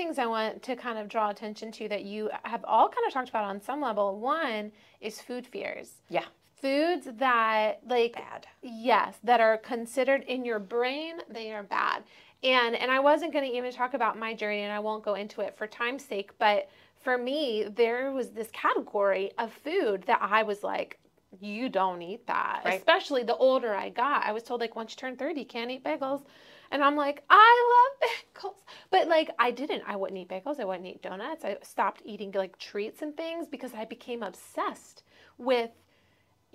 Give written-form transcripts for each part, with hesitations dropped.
things I want to kind of draw attention to that you have all kind of talked about on some level. One is food fears. Yeah. Foods that, like, Bad. Yes, that are considered in your brain, they are bad. And I wasn't going to even talk about my journey, and I won't go into it for time's sake, but for me, there was this category of food that I was like, you don't eat that. Right. Especially the older I got. I was told, like, once you turn 30, you can't eat bagels. And I'm like, I love bagels. But, like, I didn't. I wouldn't eat bagels. I wouldn't eat donuts. I stopped eating, like, treats and things because I became obsessed with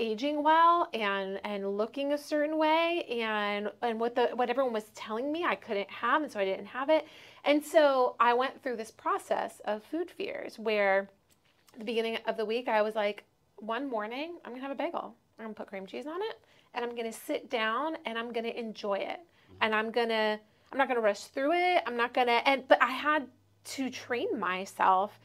aging well and looking a certain way and what everyone was telling me I couldn't have, and so I didn't have it. And so I went through this process of food fears where at the beginning of the week I was like, one morning I'm gonna have a bagel. I'm gonna put cream cheese on it, and I'm gonna sit down and I'm gonna enjoy it. And I'm not gonna rush through it. But I had to train myself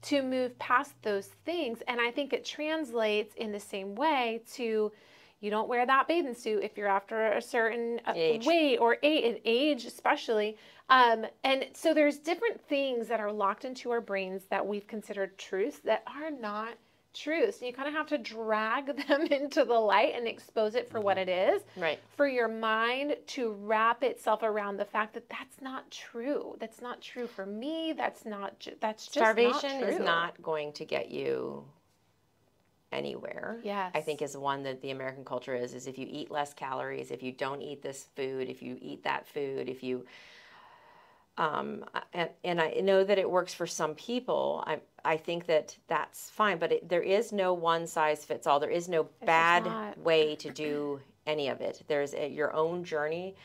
to move past those things. And I think it translates in the same way to, you don't wear that bathing suit if you're after a certain weight or age especially. And so there's different things that are locked into our brains that we've considered truths that are not truths. You kind of have to drag them into the light and expose it for what it is. Right. For your mind to wrap itself around the fact that that's not true. That's not true for me. That's just Starvation not true. is not going to get you anywhere. Yes. I think is one that the American culture is if you eat less calories, if you don't eat this food, if you eat that food, if you and I know that it works for some people. I think that that's fine, but there is no one size fits all. There is no bad way to do any of it. There's your own journey.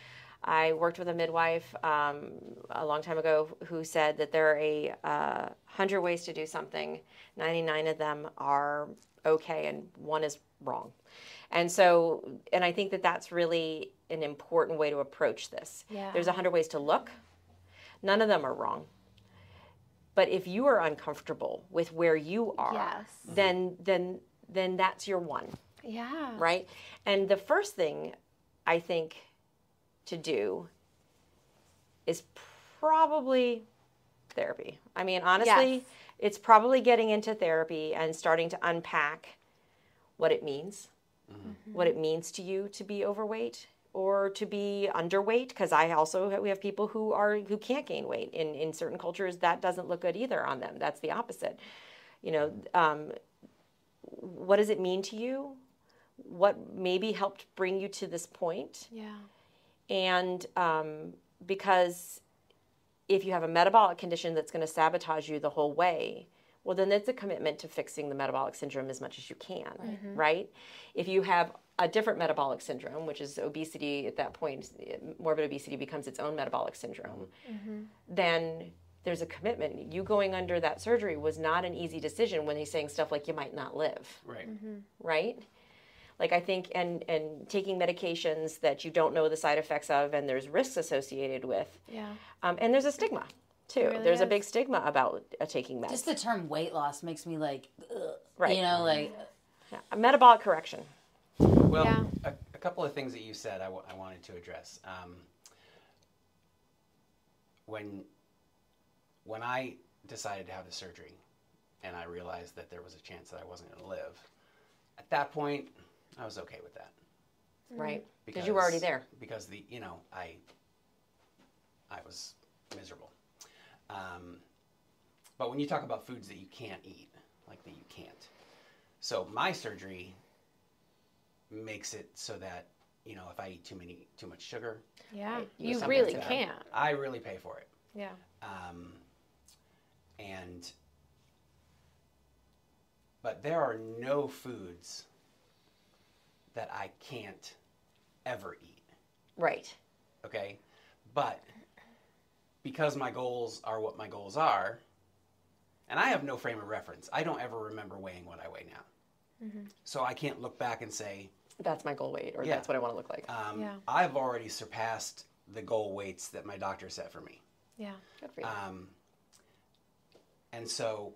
I worked with a midwife a long time ago who said that there are 100 ways to do something. 99 of them are okay, and one is wrong. And so, and I think that that's really an important way to approach this. Yeah. There's 100 ways to look. None of them are wrong. But if you are uncomfortable with where you are, yes. then that's your one. Yeah. Right? And the first thing I think to do is probably therapy. I mean, honestly, it's probably getting into therapy and starting to unpack what it means, what it means to you to be overweight or to be underweight, because we have people who can't gain weight in certain cultures. That doesn't look good either on them. That's the opposite. You know, what does it mean to you? What maybe helped bring you to this point? Yeah. And because if you have a metabolic condition that's going to sabotage you the whole way, well, then it's a commitment to fixing the metabolic syndrome as much as you can, right? If you have a different metabolic syndrome, which is obesity at that point, morbid obesity becomes its own metabolic syndrome, then there's a commitment. You going under that surgery was not an easy decision when he's saying stuff like you might not live, right? Like I think, and taking medications that you don't know the side effects of and there's risks associated with. Yeah. And there's a stigma too. Really there's is. a big stigma about taking meds. Just the term weight loss makes me like, ugh, right. You know, like. Yeah. A metabolic correction. Well, a couple of things that you said I wanted to address. When I decided to have the surgery and I realized that there was a chance that I wasn't going to live, at that point, I was okay with that. Right. Because you were already there. Because I was miserable. But when you talk about foods that you can't eat, like that you can't. So my surgery makes it so that, if I eat too much sugar. Yeah. Right, You really can't. I really pay for it. Yeah. But there are no foods that I can't ever eat. Right. Okay? But because my goals are what my goals are, and I have no frame of reference. I don't ever remember weighing what I weigh now. So I can't look back and say, that's my goal weight, or that's what I want to look like. I've already surpassed the goal weights that my doctor set for me. Yeah. Good for you. And so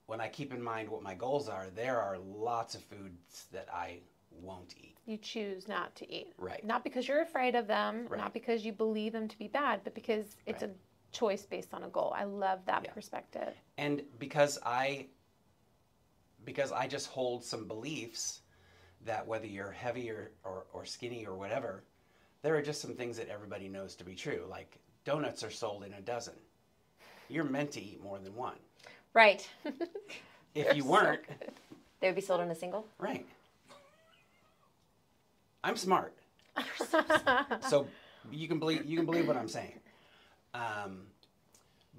when I keep in mind what my goals are, there are lots of foods that I won't eat. You choose not to eat. Right. Not because you're afraid of them, Right. not because you believe them to be bad, but because it's choice based on a goal. I love that Yeah. perspective. And because I just hold some beliefs that whether you're heavy or skinny or whatever, there are just some things that everybody knows to be true. Like donuts are sold in a dozen. You're meant to eat more than one. Right. If you weren't, They would be sold in a single? right. I'm smart. So you can believe what I'm saying.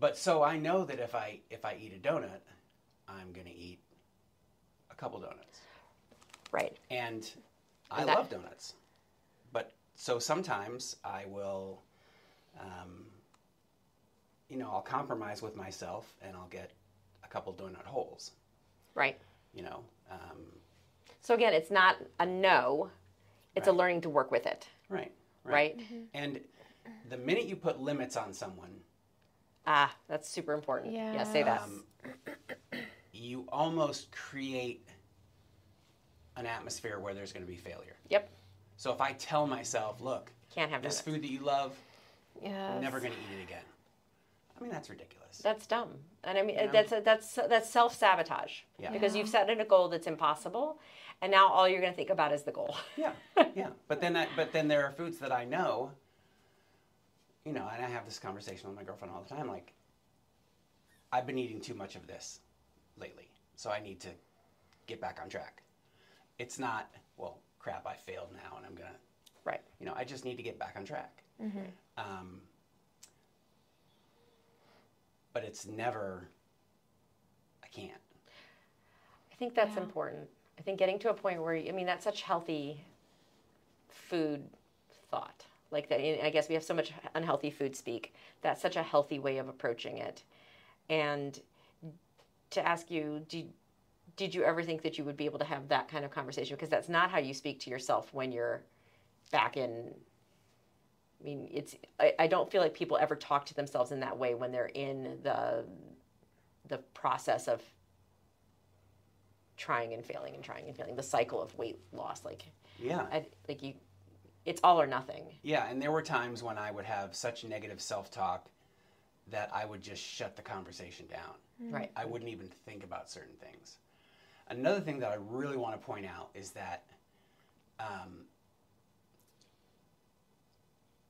But so I know that if I eat a donut, I'm going to eat a couple donuts. Right. And I love donuts. But so sometimes I will, I'll compromise with myself and I'll get a couple donut holes. Right. You know. So again, it's not a no. It's a Right. learning to work with it. Right. Right? And the minute you put limits on someone, Ah, that's super important. Yeah. Yeah, say that. you almost create an atmosphere where there's going to be failure. Yep. So if I tell myself, look, Can't have this donuts. food that you love, Yes. I'm never going to eat it again. I mean, that's ridiculous. That's dumb. And I mean, You know? that's self-sabotage. Yeah. Because Yeah. you've set a goal that's impossible, and now all you're going to think about is the goal. Yeah, yeah. But then there are foods that I know, and I have this conversation with my girlfriend all the time, like, I've been eating too much of this lately, so I need to get back on track. It's not, well, crap, I failed now, and I'm going to, Right. I just need to get back on track. But it's never, I can't. I think that's Yeah. important. I think getting to a point where, that's such healthy food thought. Like that, I guess we have so much unhealthy food speak. That's such a healthy way of approaching it. And to ask you, did you ever think that you would be able to have that kind of conversation? Because that's not how you speak to yourself when you're back in. I don't feel like people ever talk to themselves in that way when they're in the process of trying and failing and trying and failing, the cycle of weight loss. Yeah. It's all or nothing. Yeah, and there were times when I would have such negative self-talk that I would just shut the conversation down. Right. I wouldn't even think about certain things. Another thing that I really want to point out is that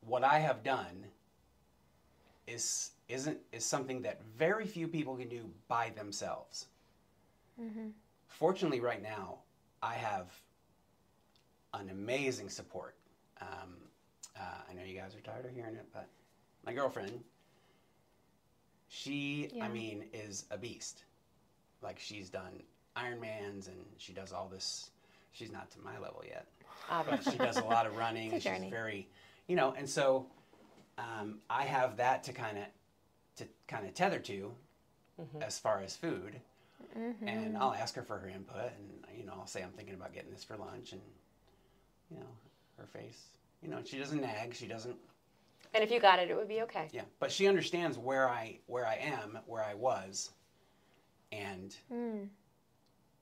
what I have done is something that very few people can do by themselves. Fortunately, right now, I have an amazing support. I know you guys are tired of hearing it, but my girlfriend, she, is a beast. Like, she's done Ironmans and she does all this. She's not to my level yet, but she does a lot of running. It's a She's journey. very, and so I have that to kind of tether to as far as food. And I'll ask her for her input, and I'll say I'm thinking about getting this for lunch, and her face, she doesn't nag, she doesn't. And if you got it, it would be okay. Yeah, but she understands where I am, where I was, and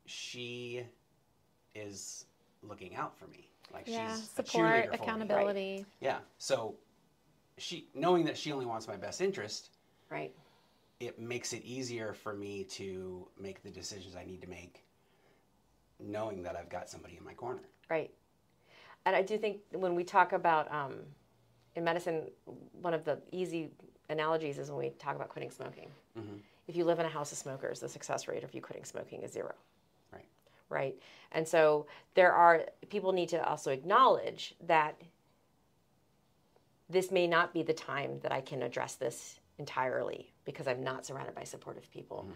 she is looking out for me. Like, Yeah. she's a Support, cheerleader for me. accountability. Yeah, so knowing that she only wants my best interest, Right. it makes it easier for me to make the decisions I need to make, knowing that I've got somebody in my corner. Right. And I do think when we talk about, in medicine, one of the easy analogies is when we talk about quitting smoking. If you live in a house of smokers, the success rate of you quitting smoking is 0. Right. Right. And so people need to also acknowledge that this may not be the time that I can address this entirely because I'm not surrounded by supportive people.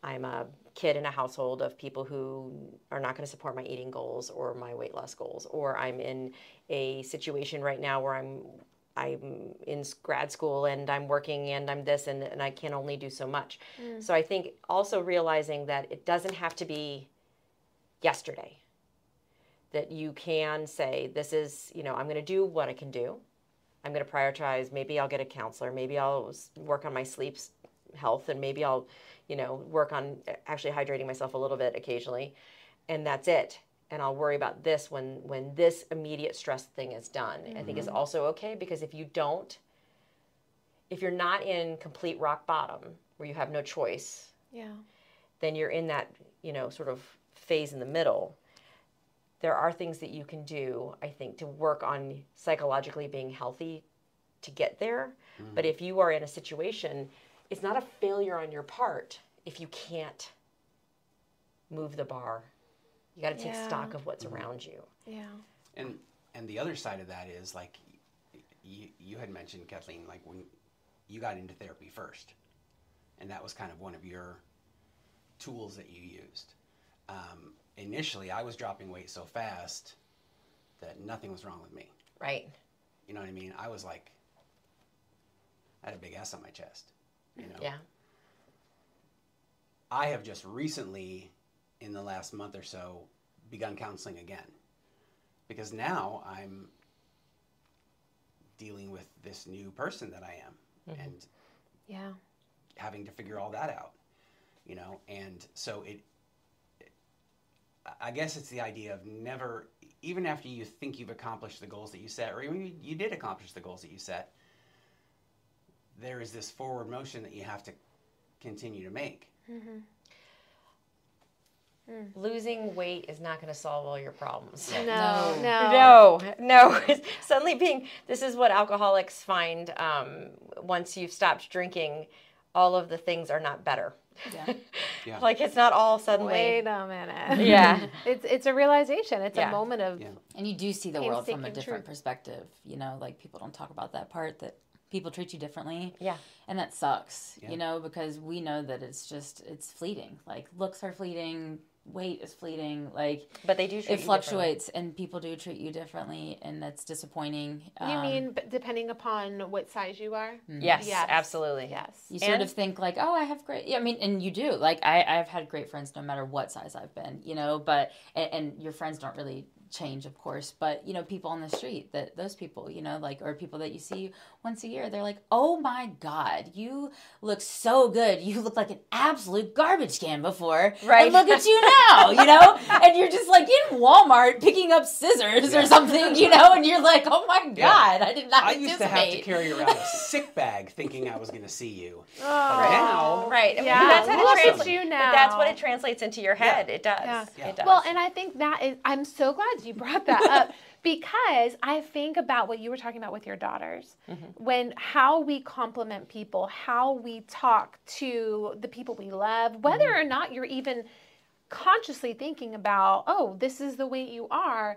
I'm a kid in a household of people who are not going to support my eating goals or my weight loss goals, or I'm in a situation right now where I'm in grad school and I'm working and I'm this and I can only do so much. So I think also realizing that it doesn't have to be yesterday, that you can say, this is, I'm going to do what I can do. I'm going to prioritize. Maybe I'll get a counselor. Maybe I'll work on my sleep health, and maybe I'll, work on actually hydrating myself a little bit occasionally, and that's it. And I'll worry about this when this immediate stress thing is done. I think is also okay, because if you don't, if you're not in complete rock bottom where you have no choice, then you're in that, sort of phase in the middle. There are things that you can do, I think, to work on psychologically being healthy to get there. Mm-hmm. But if you are in a situation, it's not a failure on your part if you can't move the bar. You got to take stock of what's around you. Yeah. And the other side of that is, like, you had mentioned, Kathleen, like when you got into therapy first, and that was kind of one of your tools that you used. Initially, I was dropping weight so fast that nothing was wrong with me. Right. You know what I mean? I was like, I had a big S on my chest. Yeah. I have just recently, in the last month or so, begun counseling again. Because now I'm dealing with this new person that I am. Mm-hmm. And having to figure all that out. And so I guess it's the idea of never, even after you think you've accomplished the goals that you set, or even you did accomplish the goals that you set, there is this forward motion that you have to continue to make. Mm-hmm. Losing weight is not going to solve all your problems. No. Suddenly this is what alcoholics find once you've stopped drinking, all of the things are not better. Yeah. Like it's not all suddenly. Wait a minute. Yeah. It's a realization. It's a moment of. Yeah. And you do see the world from a different perspective. Like people don't talk about that part, that people treat you differently. Yeah. And that sucks, because we know that it's fleeting. Like looks are fleeting, weight is fleeting, but they do treat it fluctuates and people do treat you differently, and that's disappointing. You mean depending upon what size you are? Yes, absolutely. Yes. You sort of think like, oh, I have great, and you do. Like I've had great friends no matter what size I've been, but and your friends don't really change, of course, but people on the street, those people, or people that you see once a year, they're like, oh my God, you look so good. You look like an absolute garbage can before. Right. And look at you now, and you're just like in Walmart picking up scissors or something, and you're like, oh my God, I did not anticipate. I used to have to carry around a sick bag thinking I was going to see you. Oh. But now. Right. Yeah. That's how Look it translates. at you now. But that's what it translates into your head. Yeah. It does. Yeah. It does. Well, and I think I'm so glad you brought that up because I think about what you were talking about with your daughters, how we compliment people, how we talk to the people we love, whether or not you're even consciously thinking about, oh, this is the weight you are.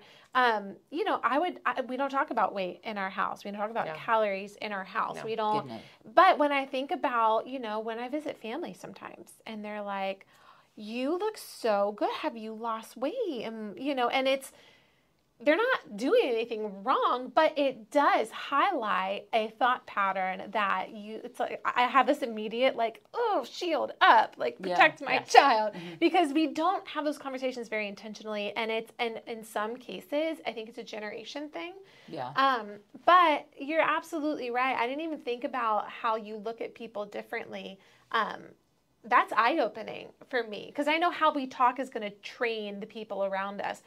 We don't talk about weight in our house. We don't talk about calories in our house. No. We don't. But when I think about, when I visit family sometimes and they're like, you look so good. Have you lost weight? And, and they're not doing anything wrong, but it does highlight a thought pattern that it's like, I have this immediate shield up, protect my child, because we don't have those conversations very intentionally. And in some cases, I think it's a generation thing. Yeah. But you're absolutely right. I didn't even think about how you look at people differently. That's eye-opening for me because I know how we talk is going to train the people around us.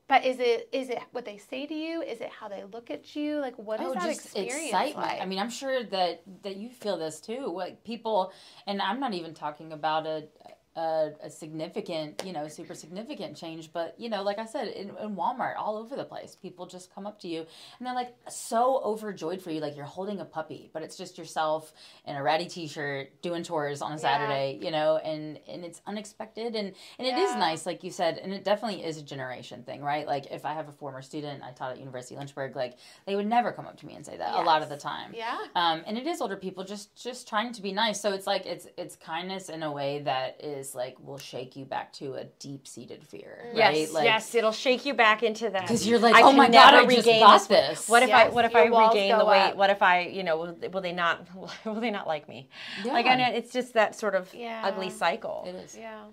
But is it what they say to you? Is it how they look at you? Like, what is that experience excitement. like? I mean, I'm sure that you feel this too. Like people, and I'm not even talking about a significant, super significant change. But, like I said, in Walmart, all over the place, people just come up to you and they're like so overjoyed for you. Like you're holding a puppy, but it's just yourself in a ratty t-shirt doing chores on a Saturday, and it's unexpected. And it is nice, like you said, and it definitely is a generation thing, right? Like if I have a former student, I taught at University of Lynchburg, like they would never come up to me and say that a lot of the time. Yeah. And it is older people just trying to be nice. So it's like, it's kindness in a way that is will shake you back to a deep-seated fear, right? Yes, it'll shake you back into that. Because you're like, oh my God, I just got this. What if I regain the weight? What if I, will they not like me? Yeah. Like, and it's just that sort of ugly cycle. It is. Yeah.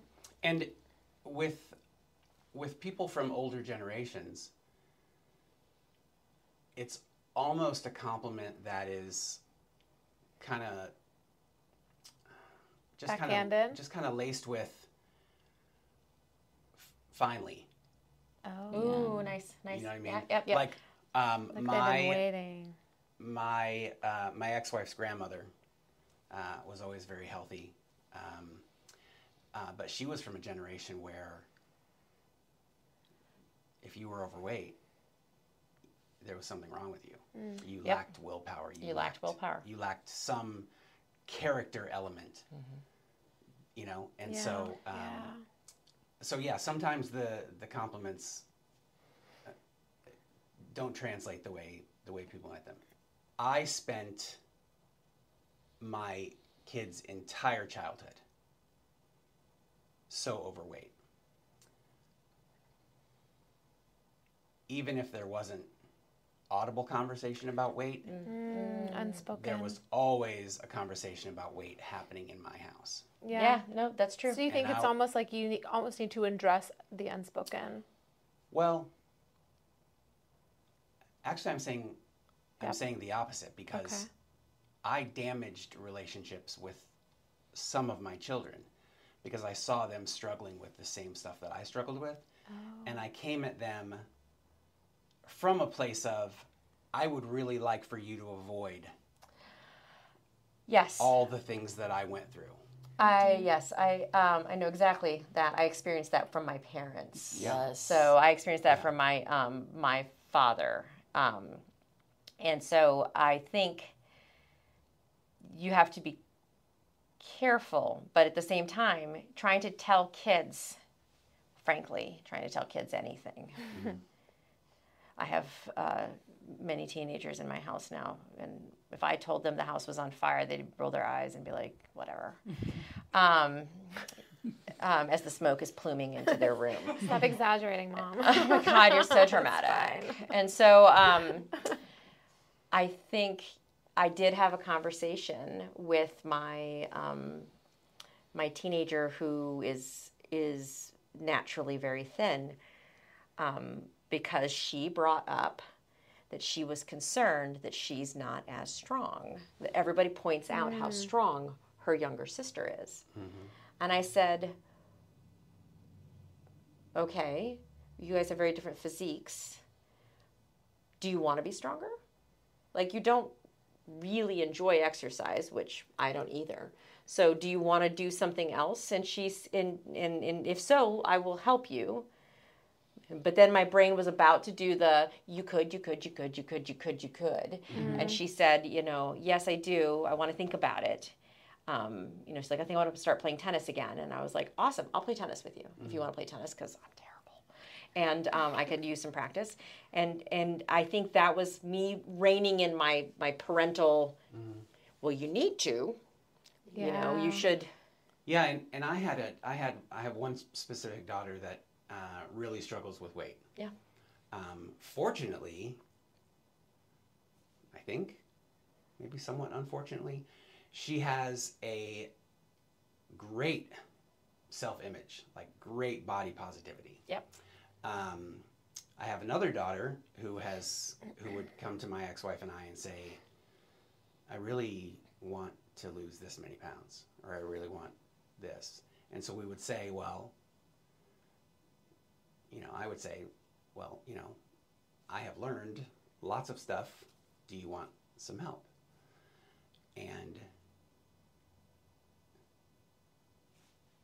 And with people from older generations, it's almost a compliment that is kind of just kind of laced with finally. Oh, ooh, nice. You know what I mean? Yep. Like they've been waiting. my ex-wife's grandmother was always very healthy, but she was from a generation where if you were overweight, there was something wrong with you. You lacked willpower. You lacked willpower. You lacked some character element, you know, and so sometimes the compliments don't translate the way people like them. I spent my kids' entire childhood so overweight. Even if there wasn't audible conversation about weight, unspoken. there was always a conversation about weight happening in my house. Yeah, no, that's true. So you think it's almost like you almost need to address the unspoken? Well, actually, I'm saying the opposite, because I damaged relationships with some of my children because I saw them struggling with the same stuff that I struggled with, and I came at them from a place of, I would really like for you to avoid all the things that I went through. I know exactly that. I experienced that from my parents. Yes. So I experienced that from my my father. And so I think you have to be careful, but at the same time, trying to tell kids anything. I have many teenagers in my house now, and if I told them the house was on fire, they'd roll their eyes and be like, whatever. As the smoke is pluming into their room. Stop exaggerating, Mom. Oh my God, you're so dramatic. And so I think I did have a conversation with my my teenager who is naturally very thin, because she brought up that she was concerned that she's not as strong. That everybody points out how strong her younger sister is. And I said, okay, you guys have very different physiques. Do you want to be stronger? Like, you don't really enjoy exercise, which I don't either. So do you want to do something else? And and if so, I will help you. But then my brain was about to do the, you could. And she said, yes, I do. I want to think about it. She's like, I think I want to start playing tennis again. And I was like, awesome, I'll play tennis with you if you want to play tennis, because I'm terrible. And I could use some practice. And I think that was me reining in my parental, well, you need to, you should. Yeah, and I have one specific daughter that really struggles with weight. Yeah. Fortunately, I think, maybe somewhat unfortunately, she has a great self-image, like great body positivity. Yep. I have another daughter who would come to my ex-wife and I and say, I really want to lose this many pounds, or I really want this. And so we would say, well, I would say, well, I have learned lots of stuff. Do you want some help? And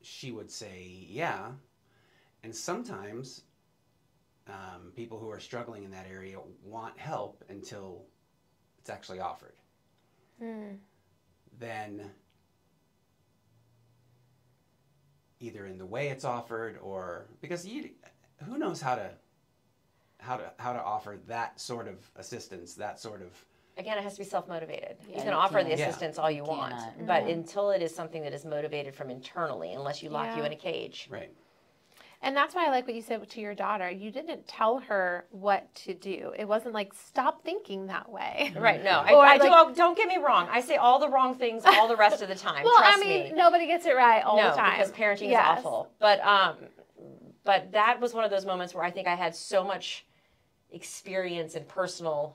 she would say, yeah. And sometimes people who are struggling in that area want help until it's actually offered. Then either in the way it's offered, or because who knows how to offer that sort of assistance, that sort of. Again, it has to be self-motivated. Yeah, you can offer the can't. assistance all you want, but until it is something that is motivated from internally, unless you lock you in a cage. Right. And that's why I like what you said to your daughter. You didn't tell her what to do. It wasn't like, stop thinking that way. Right, no. Don't get me wrong. I say all the wrong things all the rest of the time. Well, Trust me. Nobody gets it right all the time. Because parenting is awful. But that was one of those moments where I think I had so much experience and personal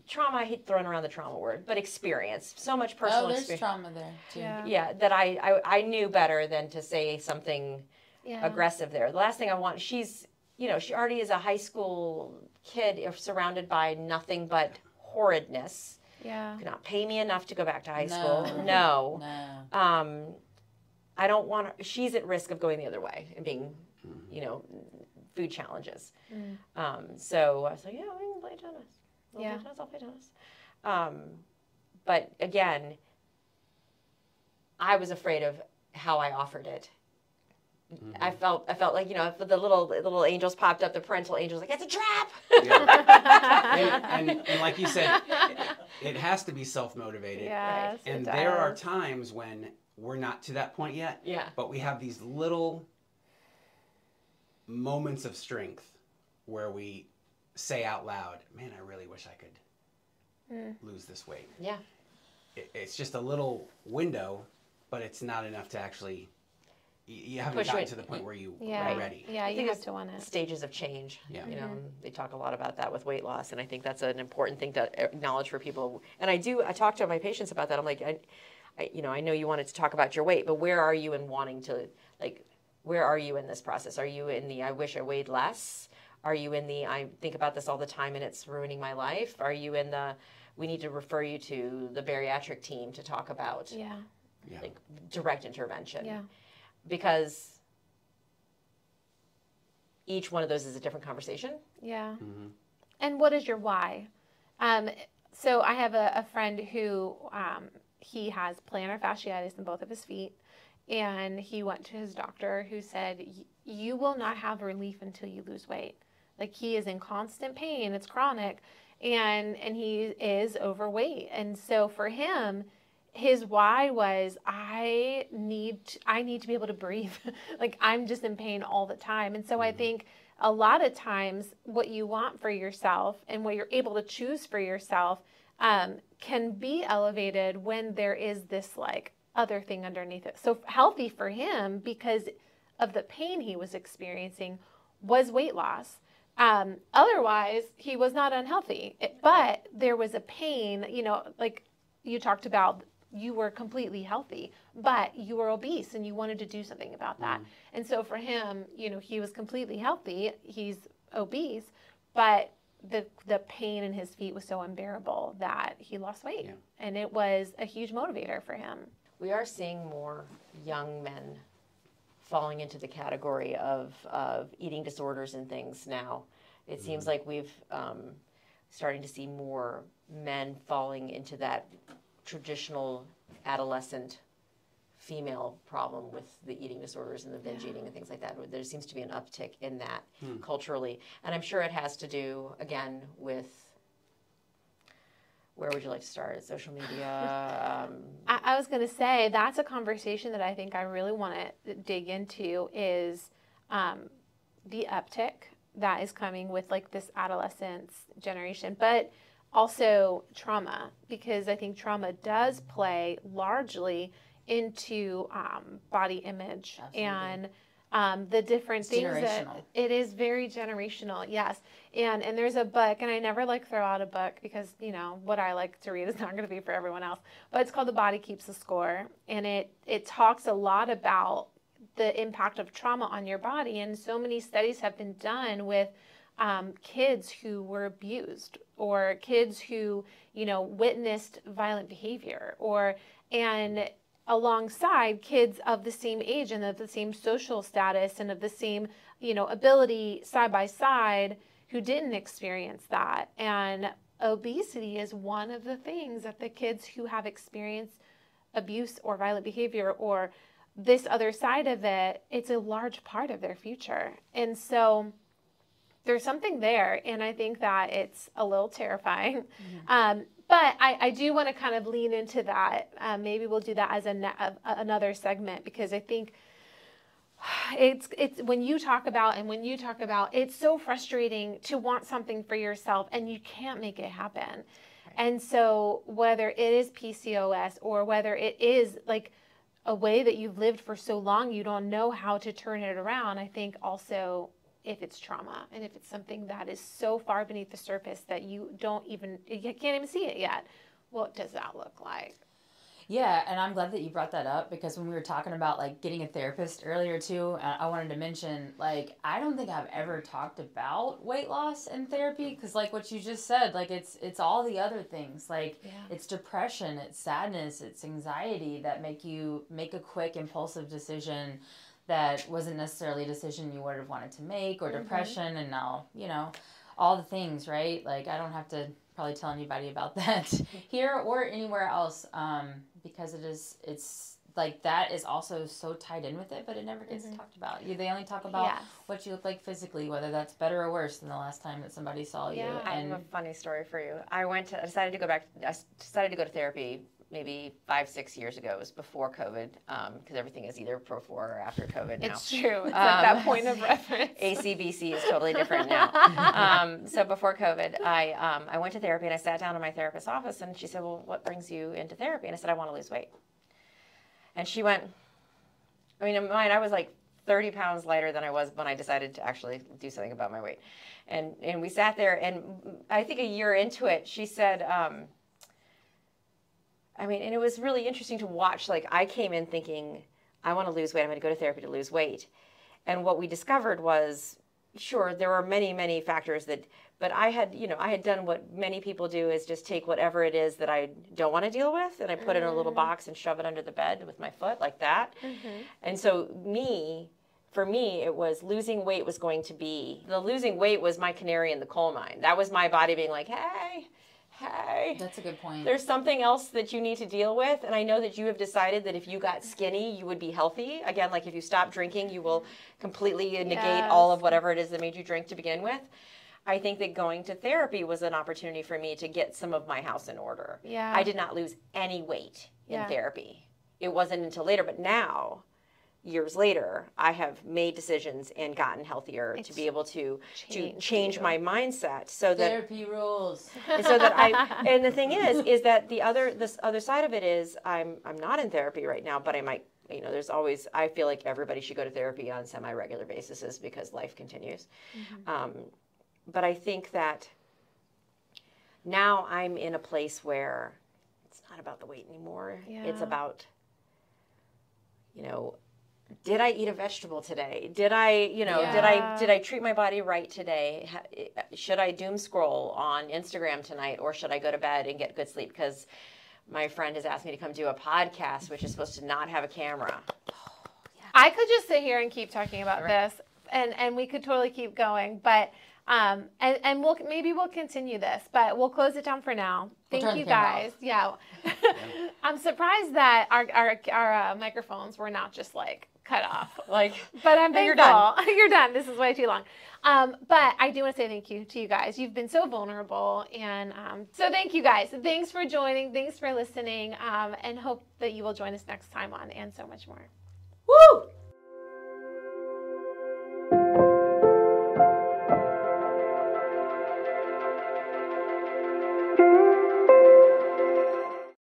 trauma. I hate throwing around the trauma word, but experience. So much personal experience. There's trauma there, too. Yeah, that I knew better than to say something aggressive there. The last thing I want, she already is a high school kid surrounded by nothing but horridness. Yeah. You cannot pay me enough to go back to high No. school. No. No. I don't want her, she's at risk of going the other way and being, you know, food challenges. So I was like, yeah, we can play tennis. I'll play tennis. But again, I was afraid of how I offered it. I felt like, you know, if the little angels popped up, the parental angels, like, it's a trap. Yeah. and like you said, it has to be self-motivated. Yes, and it there are does. times when we're not to that point yet. Yeah. But we have these little moments of strength where we say out loud, man, I really wish I could lose this weight. Yeah. It's just a little window, but it's not enough to actually, you haven't Push gotten it. to the point where you Yeah. are ready. Yeah, I you think have it's to want it. stages of change. Yeah. You know, they talk a lot about that with weight loss, and I think that's an important thing to acknowledge for people. And I talk to my patients about that. I'm like, I know you wanted to talk about your weight, but where are you in wanting to, like, where are you in this process? Are you in the, I wish I weighed less? Are you in the, I think about this all the time and it's ruining my life? Are you in the, we need to refer you to the bariatric team to talk about like direct intervention? Yeah. Because each one of those is a different conversation. Yeah. And what is your why? So I have a friend who he has plantar fasciitis in both of his feet, and he went to his doctor who said, you will not have relief until you lose weight. Like, he is in constant pain, it's chronic, and he is overweight. And so for him, his why was, I need to be able to breathe. Like, I'm just in pain all the time. And so I think a lot of times what you want for yourself and what you're able to choose for yourself can be elevated when there is this like other thing underneath it. So healthy for him, because of the pain he was experiencing, was weight loss. Otherwise, he was not unhealthy, but there was a pain, you know, like you talked about, you were completely healthy, but you were obese and you wanted to do something about that. And so for him, you know, he was completely healthy, he's obese, but the pain in his feet was so unbearable that he lost weight. And it was a huge motivator for him. We are seeing more young men falling into the category of eating disorders and things now. It seems like we've starting to see more men falling into that traditional adolescent female problem with the eating disorders and the binge eating and things like that. There seems to be an uptick in that culturally. And I'm sure it has to do, again, with, where would you like to start? Social media? I was going to say, that's a conversation that I think I really want to dig into is the uptick that is coming with like this adolescence generation, but also trauma, because I think trauma does play largely into body image. Absolutely. And the different It's things generational. that it is very generational. Yes. And there's a book, and I never like throw out a book because, you know, what I like to read is not going to be for everyone else, but it's called The Body Keeps the Score. And it talks a lot about the impact of trauma on your body. And so many studies have been done with kids who were abused, or kids who, you know, witnessed violent behavior, and alongside kids of the same age and of the same social status and of the same, you know, ability side by side who didn't experience that. And obesity is one of the things that the kids who have experienced abuse or violent behavior or this other side of it, it's a large part of their future. And so there's something there, and I think that it's a little terrifying. But I do want to kind of lean into that. Maybe we'll do that as another segment, because I think it's when you talk about, it's so frustrating to want something for yourself and you can't make it happen. Right. And so whether it is PCOS or whether it is like a way that you've lived for so long, you don't know how to turn it around. I think also, if it's trauma and if it's something that is so far beneath the surface that you can't even see it yet, what does that look like? Yeah, and I'm glad that you brought that up, because when we were talking about like getting a therapist earlier too, I wanted to mention, like, I don't think I've ever talked about weight loss in therapy, because like what you just said, like it's all the other things, like it's depression, it's sadness, it's anxiety that make you make a quick impulsive decision that wasn't necessarily a decision you would have wanted to make, or depression, and now, you know, all the things, right? Like, I don't have to probably tell anybody about that here or anywhere else, because it's like that is also so tied in with it, but it never gets talked about. They only talk about what you look like physically, whether that's better or worse than the last time that somebody saw you. I have a funny story for you. I decided to go to therapy maybe 5-6 years ago. It was before COVID, because everything is either before or after COVID now. It's true. It's like that point of reference. ACBC is totally different now. So before COVID, I went to therapy, and I sat down in my therapist's office, and she said, well, what brings you into therapy? And I said, I want to lose weight. And she went, I mean, in mine, I was like 30 pounds lighter than I was when I decided to actually do something about my weight. And we sat there, and I think a year into it, she said, I mean, and it was really interesting to watch. Like, I came in thinking, I want to lose weight. I'm going to go to therapy to lose weight. And what we discovered was, sure, there were many, many factors but I had done what many people do, is just take whatever it is that I don't want to deal with, and I put it in a little box and shove it under the bed with my foot like that. And so for me, it was losing weight was going to be, the losing weight was my canary in the coal mine. That was my body being like, hey, that's a good point. There's something else that you need to deal with. And I know that you have decided that if you got skinny, you would be healthy. Again, like if you stop drinking, you will completely negate all of whatever it is that made you drink to begin with. I think that going to therapy was an opportunity for me to get some of my house in order. I did not lose any weight in therapy. It wasn't until later, but now, years later, I have made decisions and gotten healthier to be able to change my mindset, so that therapy rules. So that and the thing is that this other side of it is I'm not in therapy right now, but I might. There's always, I feel like everybody should go to therapy on semi-regular basis because life continues. But I think that now I'm in a place where it's not about the weight anymore. It's about, did I eat a vegetable today? Did I treat my body right today? Should I doom scroll on Instagram tonight, or should I go to bed and get good sleep? Because my friend has asked me to come do a podcast, which is supposed to not have a camera. I could just sit here and keep talking about this, and we could totally keep going, but and we'll continue this, but we'll close it down for now. Thank you guys. I'm surprised that our microphones were not just like cut off. But I'm thankful. You're done. This is way too long. But I do want to say thank you to you guys. You've been so vulnerable, and so thank you guys. Thanks for joining. Thanks for listening, and hope that you will join us next time on And So Much More.